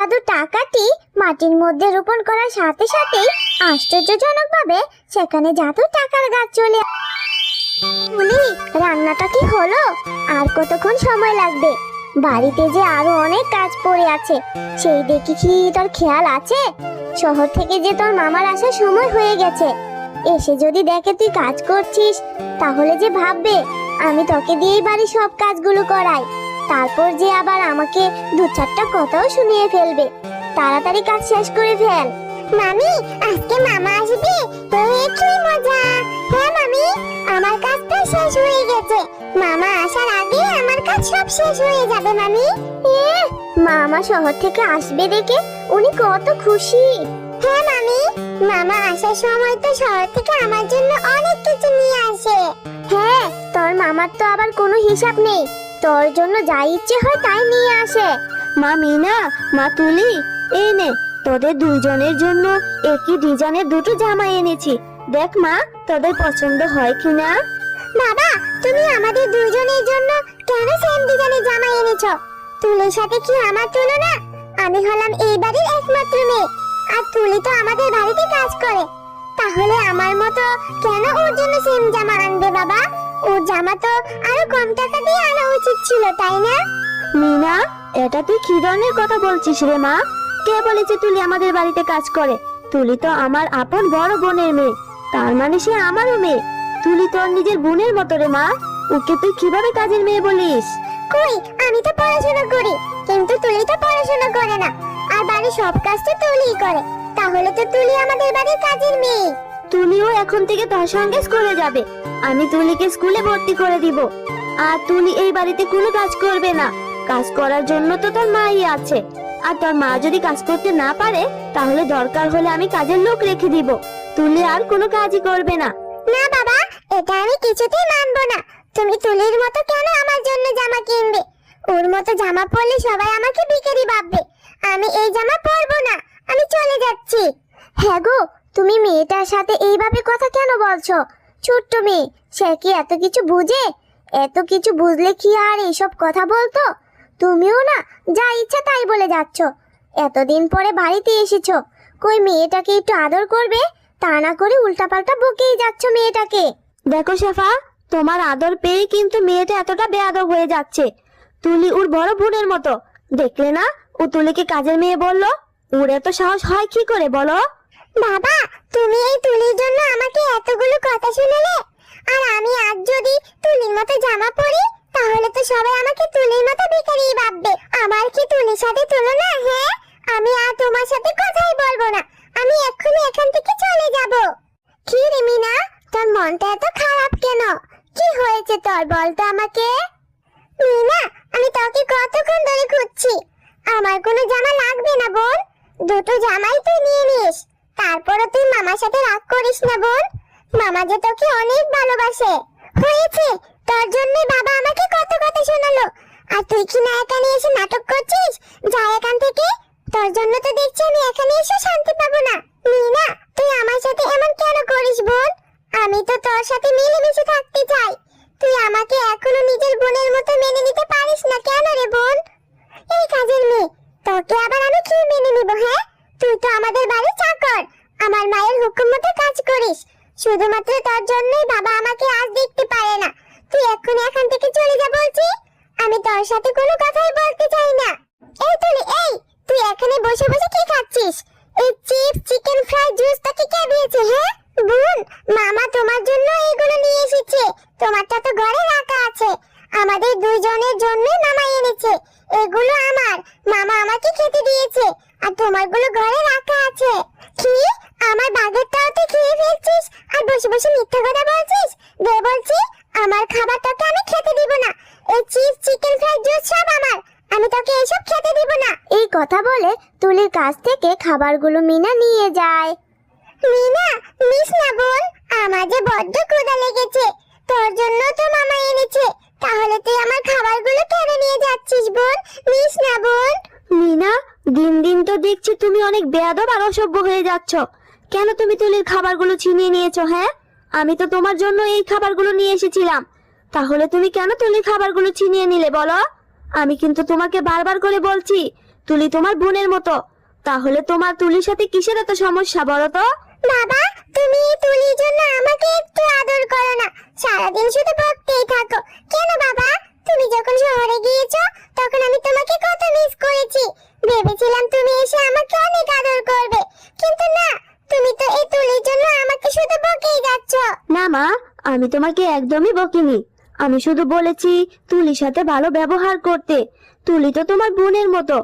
জাদু টাকাটি মাটির মধ্যে রোপণ করার সাথে সাথেই আশ্চর্যজনকভাবে সেখানে জাদু টাকার গাছ চলে বলি, রান্নাটা কি হলো? আর কতক্ষণ সময় লাগবে? বাড়িতে যে আরো অনেক কাজ পড়ে আছে, সেই দেখি কি তোর খেয়াল আছে? শহর থেকে যে তোর মামার আসার সময় হয়ে গেছে, এসে যদি দেখে তুই কাজ করছিস, তাহলে যে ভাববে আমি তোকে দিয়েই বাড়ির সব কাজগুলো করাই। তারপর যে আবার আমাকে দু চারটা কথাও শুনিয়ে ফেলবে। তাড়াতাড়ি কাজ শেষ করে ফেল। মামি, আজকে মামা আসবে, কি মজা! হ্যাঁ মামি, আমার কাজ তো শেষ হয়ে গেছে। মামা আসার আগে আমার কাজ সব শেষ হয়ে যাবে মামি। মামা শহর থেকে আসবে দেখে উনি কত খুশি। হ্যাঁ মামি, মামা আসার সময় তো শহর থেকে আমার জন্য অনেক কিছু নিয়ে আসে। হ্যাঁ, তোর মামার তো আবার কোনো হিসাব নেই, তোর জন্য যা ইচ্ছে হয় তাই নিয়ে আসে। মা মিনা, মা তুলি, এই নে তোদের দুইজনের জন্য একই ডিজাইনের দুটো জামা এনেছি। দেখ মা, তোদের পছন্দ হয় কিনা। বাবা, তুমি আমাদের দুইজনের জন্য কেন সেম ডিজাইনের জামা এনেছো? তুলির সাথে কি আমার তুলনা? আমি হলাম এই বাড়ির একমাত্র মেয়ে, আর তুলি তো আমাদের বাড়িতে কাজ করে। তাহলে আমার মতো কেন ওর জন্য সেম জামা আনবে বাবা? ওর জামা তো আরো কম টাকা দিয়ে আনা উচিত ছিল, তাই না? মিনা, এটা তুই কি ধরনের কথা বলছিস রে মা? কে বলেছে তুলি আমাদের বাড়িতে কাজ করে? তুলি তো আমার আপন বড় বোনের মেয়ে, তার মানে সে আমারও মেয়ে। তুলি তোর নিজের বোনের মতো রে মা, ওকে তুই কিভাবে কাজের মেয়ে বলিস? কই, আমি তো পড়াশোনা করি, কিন্তু তুলি তো পড়াশোনা করে না, আর বাড়ির সব কাজ তো তুলিই করে। তাহলে তো তুলি আমাদের বাড়ির কাজের মেয়ে। তুলিও এখন থেকে তোর সঙ্গে স্কুলে যাবে। আমি তুলিকে স্কুলে ভর্তি করে দিব। আর তুলি এই বাড়িতে কোনো কাজ করবে না। কাজ করার জন্য তো তোর মাই আছে। আর তোর মা যদি কাজ করতে না পারে, তাহলে দরকার হলে আমি কাজের লোক রেখে দিব। তুলি আর কোনো কাজই করবে না। না বাবা, এটা আমি কিছুতেই মানবো না। তুমি তুলির মতো কেন আমার জন্য জামা কিনবে? ওর মতো জামা পরলে সবাই আমাকে ভিখারি ভাববে। আমি এই জামা পরবো না, আমি চলে যাচ্ছি। হ্যাঁ গো, তুমি মেয়েটার সাথে এইভাবে কথা কেন বলছো? ছোট্ট মেয়ে, সে কি এত কিছু বুঝে? এত কিছু বুঝলে কি আর এইসব কথা বলতো? তুমিও না যা ইচ্ছা তাই বলে যাচ্ছ। এতদিন পরে বাড়িতে এসেছো, কই মেয়েটাকে একটু আদর করবে? তা না করে উল্টাপাল্টা বকেই যাচ্ছ মেয়েটাকে। দেখো শেফা, তোমার আদর পেয়ে কিন্তু মেয়েটা এতটা বেয়াদব হয়ে যাচ্ছে। তুলি ওর বড় বোনের মতো, দেখলে না ও তুলিকে কাজের মেয়ে বললো? ওর এত সাহস হয় কি করে বলো? বাবা, তুমি এই তুলির জন্য আমাকে এতগুলো কথা শোনালে, আর আমি আজ যদি তুলির মতো জামা পরি, তাহলে তো সবাই আমাকে তুলির মতো ভিখারি ভাববে। আমার কি তুলির সাথে তুলনা? হ্যাঁ, আমি আর তোমার সাথে কথাই বলবো না। আমি এক্ষুনি এখান থেকে চলে যাব। কি রে মিনা, তোর মনটা এত খারাপ কেন? কি হয়েছে তোর, বল তো আমাকে। মিনা, আমি তোকে কতক্ষণ ধরে খুঁজছি। আমার কোনো জামা লাগবে না বোন, দুটো জামাই তুই নিয়ে নিস। তারপরও তুই মামার সাথে রাগ করিস না বোন, মামা যে তোকে অনেক ভালোবাসে। হয়েছে, তোর জন্য বাবা আমাকে কত কথা শোনালো, আর তুই কি না এখানে এসে নাটক করছিস? যা এখান থেকে, তোর জন্য তো দেখছি আমি এখানে এসে শান্তি পাবো না। মিনা, তুই আমার সাথে এমন কেন করিস বোন? আমি তো তোর সাথে মিলেমিশে থাকতে চাই। তুই আমাকে এখনো নিজের বোনের মতো মেনে নিতে পারিস না কেন রে বোন? এই কাজের মেয়ে, তোকে আবার আমি কি মেনে নিব? হ্যাঁ, তুই তো আমাদের বাড়ির চাকর, আমার মায়ের হুকুম মতো কাজ করিস। শুধুমাত্র তোর জন্যই বাবা আমাকে আজ দেখতে পারে না। তুই এক্ষুনি এখান থেকে চলে যা বলছি। আমি তোর সাথে কোনো কথাই বলতে চাই না। এই তুলি, এই তুই এখানে বসে বসে কি খাচ্ছিস? এই চিপস, চিকেন ফ্রাই, জুস তোকে কে দিয়েছে? হ্যাঁ বোন, মামা তোমার জন্য এগুলো নিয়ে এসেছে। তোমারটা তো ঘরে রাখা আছে। আমাদের দুইজনের জন্য মামা এনেছে। এগুলো আমার, মামা আমাকে খেতে দিয়েছে, আর তোমারগুলো ঘরে রাখা আছে। কি, আমার বাগেরটাও তুই খেয়ে ফেলছিস আর বসে বসে মিথ্যা কথা বলছিস? দে বলছি, আমার খাবারটাকে আমি খেতে দিব না। এই চিপস, চিকেন ফ্রাই, জুস সব আমার, আমি তোকে এসব খেতে দিব না। এই কথা বলে তুলির কাছ থেকে খাবারগুলো মিনা নিয়ে যায়। মিনা, মিস না বোন, আমার যে বড্ড ক্ষুধা লেগেছে। তোর জন্য তো মামা এনেছে, তাহলে তুই আমার খাবারগুলো কেড়ে নিয়ে যাচ্ছিস বোন? মিস না বোন। মিনা, দিন দিন তো দেখছি তুমি অনেক বেয়াদব আর অসভ্য হয়ে যাচ্ছ। কেন তুমি তুলির খাবারগুলো ছিনিয়ে নিয়েছো? হ্যাঁ, আমি তো তোমার জন্য এই খাবারগুলো নিয়ে এসেছিলাম, তাহলে তুমি কেন তুলির খাবারগুলো ছিনিয়ে নিলে বলো? আমি কিন্তু তোমাকে বারবার করে বলছি, তুলি তোমার বোনের মতো। তাহলে তোমার তুলির সাথে কিসের এত সমস্যা বলো তো? বাবা, তুমি এই তুলির জন্য আমাকে একটু আদর করো না, সারাদিন শুধু বকতেই থাকো। কেন বাবা? তুমি যখন শহরে গিয়েছো তখন আমি তোমাকে কত মিস করেছি। ভেবেছিলাম তুমি এসে আমাকে অনেক আদর করবে, কিন্তু না, তুমি তো এই তুলির জন্য আমাকে শুধু বকেই যাচ্ছ। না মা, আমি তোমাকে একদমই বকিনি। আমি শুধু বলেছি তুলির সাথে ভালো ব্যবহার করতে। তুলি তো তোমার বোনের মতো।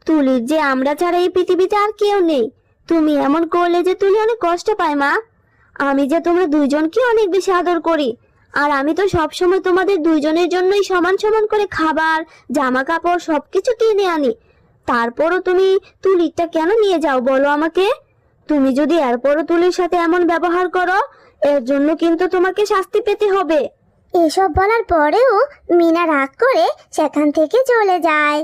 তুলির যে আমরা ছাড়া এই পৃথিবীতে আর কেউ নেই। তুমি এমন করলে যে তুলি অনেক কষ্ট পায় মা। আমি যে তোমরা দুইজনকে অনেক বেশি আদর করি, আর আমি তো সব সময় তোমাদের দুইজনের জন্যই সমান সমান করে খাবার, জামা কাপড় সবকিছু কিনে আনি। তারপরও তুমি তুলিরটা কেন নিয়ে যাও বলো আমাকে? তুমি যদি এরপরও তুলির সাথে এমন ব্যবহার করো, এর জন্য কিন্তু তোমাকে শাস্তি পেতে হবে। এসব বলার পরেও মিনা রাগ করে সেখান থেকে চলে যায়।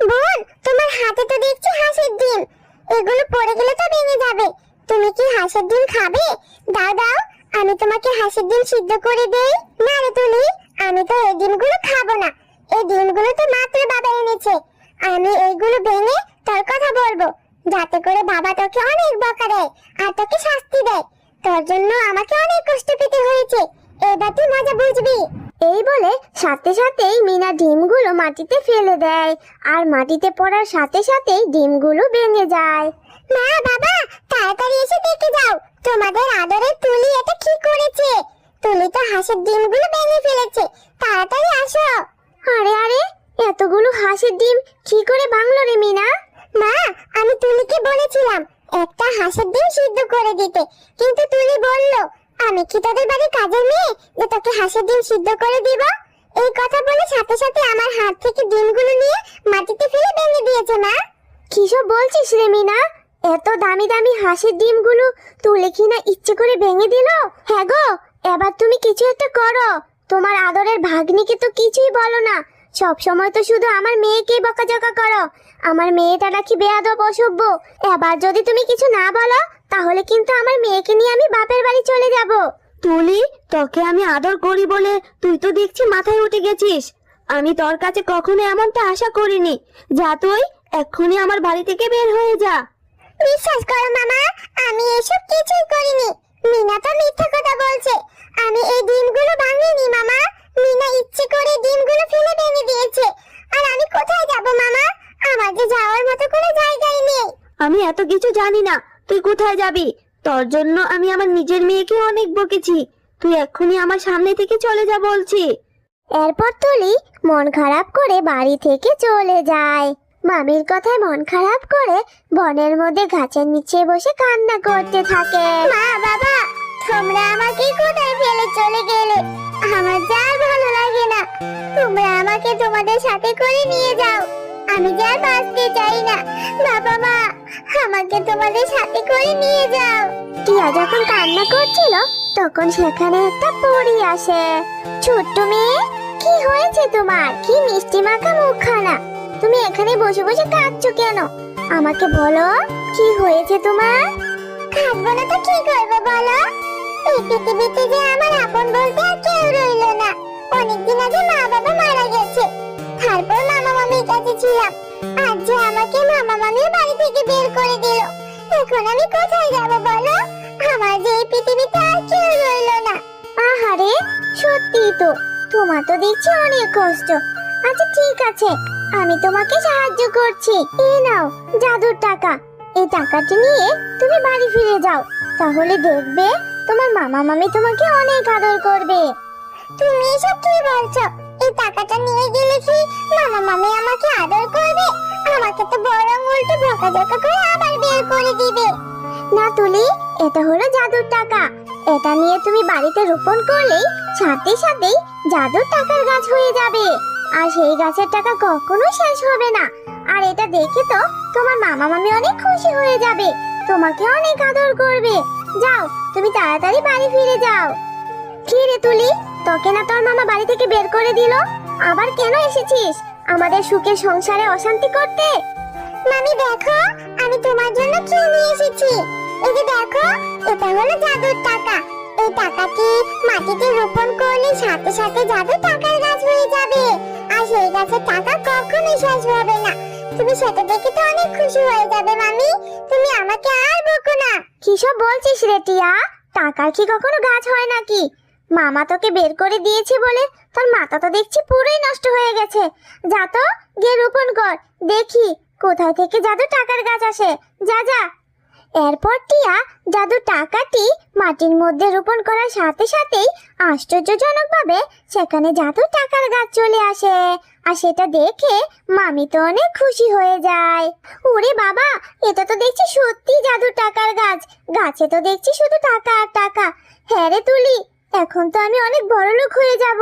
বোন, তোমার হাতে তো দেখছি হাঁসের ডিম, এগুলো পড়ে গেলে তো ভেঙে যাবে। তুমি কি হাঁসের ডিম খাবে? দাও দাও, আমি তোমাকে হাঁসের ডিম সিদ্ধ করে দেই। না রে তুলি, আমি তো এই ডিমগুলো খাবো না। এই ডিমগুলো তো মাত্র বাবা এনেছে। আমি এইগুলো ভেঙে তোর কথা বলবো, যাতে করে বাবা তোকে অনেক বকা দেয় আর তোকে শাস্তি দেয়। তোর জন্য আমাকে অনেক কষ্ট পেতে হয়েছে, এবার তুই মজা বুঝবি। এই বলে সাথে সাথেই মিনা ডিমগুলো মাটিতে ফেলে দেয়, আর মাটিতে পড়ার সাথে সাথেই ডিমগুলো ভেঙে যায়। মা, বাবা, তাড়াতাড়ি এসে দেখে যাও তোমাদের আদরের তুলি এটা কি করেছে। তুলি তো হাঁসের ডিমগুলো ভেঙে ফেলেছে, তাড়াতাড়ি আসো। আরে আরে, এতগুলো হাঁসের ডিম কি করে ভাঙলো রে মিনা? মা, আমি তুলিকে বলেছিলাম একটা হাঁসের ডিম সিদ্ধ করে দিতে, কিন্তু তুলি বলল আমি কি তোদের বাড়ির কাজের মেয়ে যে তোকে হাঁসের ডিম সিদ্ধ করে দিব? এই কথা বলে সাথে সাথে আমার হাত থেকে ডিমগুলো নিয়ে মাটিতে ফেলে ভেঙে দিয়েছে। মা, কি সব বলছিস রে মিনা? এত দামি দামি হাঁসের ডিমগুলো তুলে কিনা ইচ্ছে করে ভেঙে দিল? হ্যাঁ গো, এবার তুমি কিছু একটা করো। তোমার আদরের ভাগ্নিকে তো কিছুই বলো না, সব সময় তো শুধু আমার মেয়েকেই বকাঝকা করো। আমার মেয়েটা নাকি বেয়াদব, অসভ্য। এবার যদি তুমি কিছু না বলো তাহলে কিন্তু আমার মেয়েকে নিয়ে আমি বাপের বাড়ি চলে যাব। তুলি, তোকে আমি আদর করি বলে তুই তো দেখছি মাথায় উঠে গেছিস। আমি তোর কাছে কখনো এমনটা আশা করিনি। যা তুই এক্ষুনি আমার বাড়ি থেকে বের হয়ে যা। বিশ্বাস করো মামা, আমি এসব কিছুই করিনি। মিনা তো মিথ্যা কথা বলছে। আমি এই ডিমগুলো ভাঙিনি মামা। মিনা ইচ্ছে করে ডিমগুলো ফেলে ভেঙে দিয়েছে। আর আমি কোথায় যাব মামা? আমার যে যাওয়ার মতো কোনো জায়গাই নেই। আমি এত কিছু জানি না তুই কোথায় যাবি। তোর জন্য আমি আমার নিজের মেয়েকে অনেক বকেছি। তুই এক্ষুনি আমার সামনে থেকে চলে যা বলছি। এরপর তুলি মন খারাপ করে বাড়ি থেকে চলে যায়। মামির কথায় মন খারাপ করে বনের মধ্যে গাছের নিচে বসে কান্না করতে থাকে। মা, বাবা, তোমরা আমাকে কোথায় ফেলে চলে গেলে? আমার যা আর ভালো লাগে না। তোমরা আমাকে তোমাদের সাথে করে নিয়ে যাও। আমি যা আর বাঁচতে চাই না। বাবা, মা, আমাকে তোমাদের সাথে করে নিয়ে যাও। টিয়া যখন কান্না করছিল তখন সেখানে একটা পরী আসে। ছোট্ট মেয়ে, কি হয়েছে তোমার? কি মিষ্টি মাখা মুখখানা, তুমি এখানে বসে বসে কাঁদছো কেন? আমাকে বলো, কি হয়েছে তোমার? কাঁদবো না তো কি করবো বলো? এই পৃথিবীতে যে আমার আপন বলতে আর কেউ রইলো না। অনেকদিন আগে মা বাবা মারা গেছে, তারপর মামা মামির কাছে ছিলাম। আজ যে আমাকে মামা মামির বাড়ি থেকে বের করে দিল। এখন আমি কোথায় যাব বলো? আমার যে এই পৃথিবীতে আর কেউ রইলো না। আহারে, সত্যি তো, তোমার তো দেখছি অনেক কষ্ট। আচ্ছা ঠিক আছে, আমি তোমাকে সাহায্য করছি। এই নাও জাদুর টাকা। এই টাকাটি নিয়ে তুমি বাড়ি ফিরে যাও, তাহলে দেখবে তোমার মামা মামি তোমাকে অনেক আদর করবে। তুমি এসব কি বলছো? এই টাকাটা নিয়ে গেলে কি মামা মামি আমাকে আদর করবে? আমাকে তো বরং উল্টো বকাঝকা করে আবার বের করে দিবে। না তুলি, এটা হলো জাদুর টাকা। এটা নিয়ে তুমি বাড়িতে রোপণ করলেই সাথে সাথেই জাদুর টাকার গাছ হয়ে যাবে, আর সেই গাছের টাকা কখনো শেষ হবে না। আর এটা দেখে তো তোমার মামা মামি অনেক খুশি হয়ে যাবে, তোমাকে অনেক আদর করবে। যাও, তুমি তাড়াতাড়ি বাড়ি ফিরে যাও। কি রে তুলি, তোকে না তোর মামা বাড়ি থেকে বের করে দিল? আবার কেন এসেছিস আমাদের সুখের সংসারে অশান্তি করতে? মামি দেখো, আমি তোমার জন্য কি নিয়ে এসেছি। এই যে দেখো, এটা হলো জাদুর টাকা। এই টাকাটি মাটিতে রোপণ করলে সাথে সাথে জাদুর টাকার গাছ হয়ে যাবে, আর সেই গাছের টাকা কখনোই শেষ হবে না। তুমি সেটা দেখে তো অনেক খুশি হয়ে যাবে মামি। তুমি আমাকে আর বকো না। কি সব বলছিস রে টিয়া? টাকার কি কখনো গাছ হয় নাকি? মামা তোকে বের করে দিয়েছে বলে তোর মাথা তো দেখছি পুরোই নষ্ট হয়ে গেছে। যা তো, গিয়ে রোপণ কর, দেখি কোথায় থেকে জাদু টাকার গাছ আসে। যা যা। এরপর টিয়া জাদু টাকাটি মাটির মধ্যে রোপণ করার সাথে সাথেই আশ্চর্যজনকভাবে সেখানে জাদু টাকার গাছ চলে আসে। আর সেটা দেখে মামি তো অনেক খুশি হয়ে যায়। ওরে বাবা, এটা তো দেখছি সত্যি জাদু টাকার গাছ। গাছে তো দেখছি শুধু টাকা আর টাকা। হ্যাঁ রে তুলি, এখন তো আমি অনেক বড়লোক হয়ে যাব।